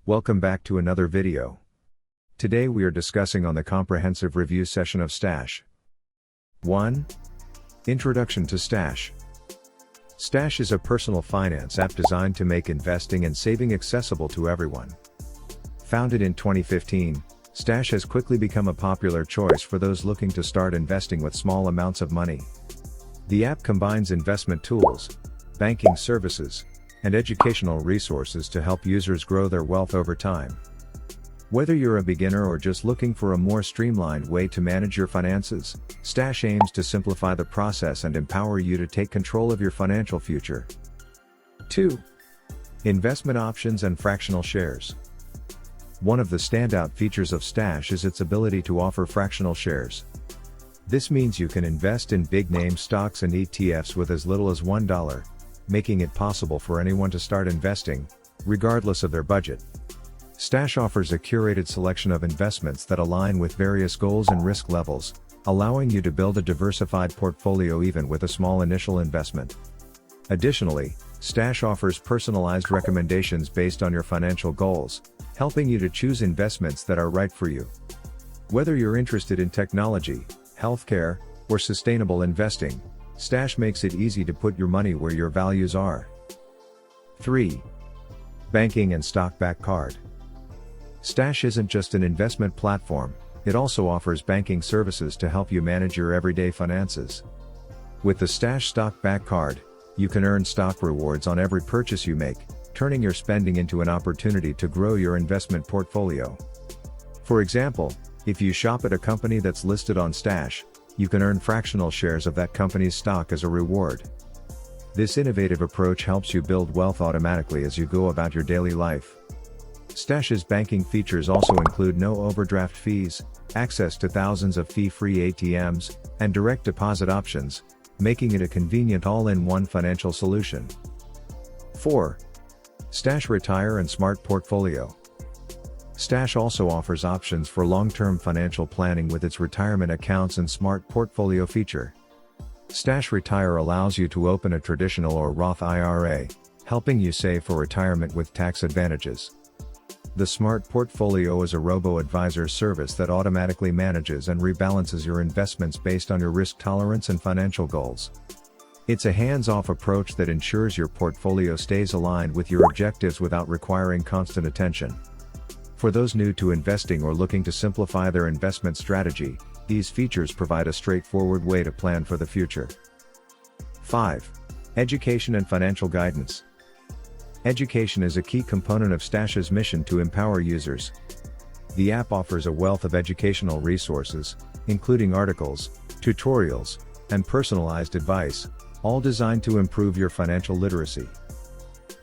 Welcome back to another video. Today we are discussing on the comprehensive review session of Stash. 1. Introduction to Stash. Stash is a personal finance app designed to make investing and saving accessible to everyone. Founded in 2015, Stash has quickly become a popular choice for those looking to start investing with small amounts of money. The app combines investment tools, banking services, and educational resources to help users grow their wealth over time. Whether you're a beginner or just looking for a more streamlined way to manage your finances, Stash aims to simplify the process and empower you to take control of your financial future. 2. Investment options and fractional shares. One of the standout features of Stash is its ability to offer fractional shares. This means you can invest in big-name stocks and ETFs with as little as $1, making it possible for anyone to start investing, regardless of their budget. Stash offers a curated selection of investments that align with various goals and risk levels, allowing you to build a diversified portfolio even with a small initial investment. Additionally, Stash offers personalized recommendations based on your financial goals, helping you to choose investments that are right for you. Whether you're interested in technology, healthcare, or sustainable investing, Stash makes it easy to put your money where your values are. 3. Banking and stock-backed card. Stash isn't just an investment platform, it also offers banking services to help you manage your everyday finances. With the Stash stock-backed card, you can earn stock rewards on every purchase you make, turning your spending into an opportunity to grow your investment portfolio. For example, if you shop at a company that's listed on Stash, you can earn fractional shares of that company's stock as a reward. This innovative approach helps you build wealth automatically as you go about your daily life. Stash's banking features also include no overdraft fees, access to thousands of fee-free ATMs, and direct deposit options, making it a convenient all-in-one financial solution. 4. Stash Retire and Smart Portfolio. Stash also offers options for long-term financial planning with its retirement accounts and smart portfolio feature. Stash Retire allows you to open a traditional or Roth IRA, helping you save for retirement with tax advantages. The Smart Portfolio is a robo-advisor service that automatically manages and rebalances your investments based on your risk tolerance and financial goals. It's a hands-off approach that ensures your portfolio stays aligned with your objectives without requiring constant attention. For those new to investing or looking to simplify their investment strategy, these features provide a straightforward way to plan for the future. 5. Education and financial guidance. Education is a key component of Stash's mission to empower users. The app offers a wealth of educational resources, including articles, tutorials, and personalized advice, all designed to improve your financial literacy.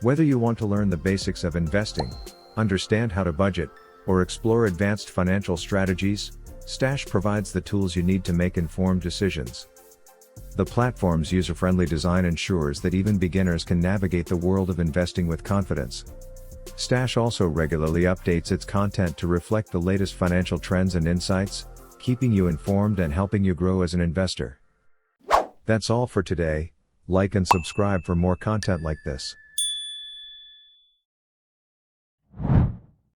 Whether you want to learn the basics of investing, understand how to budget, or explore advanced financial strategies, Stash provides the tools you need to make informed decisions. The platform's user-friendly design ensures that even beginners can navigate the world of investing with confidence. Stash also regularly updates its content to reflect the latest financial trends and insights, keeping you informed and helping you grow as an investor. That's all for today. Like and subscribe for more content like this.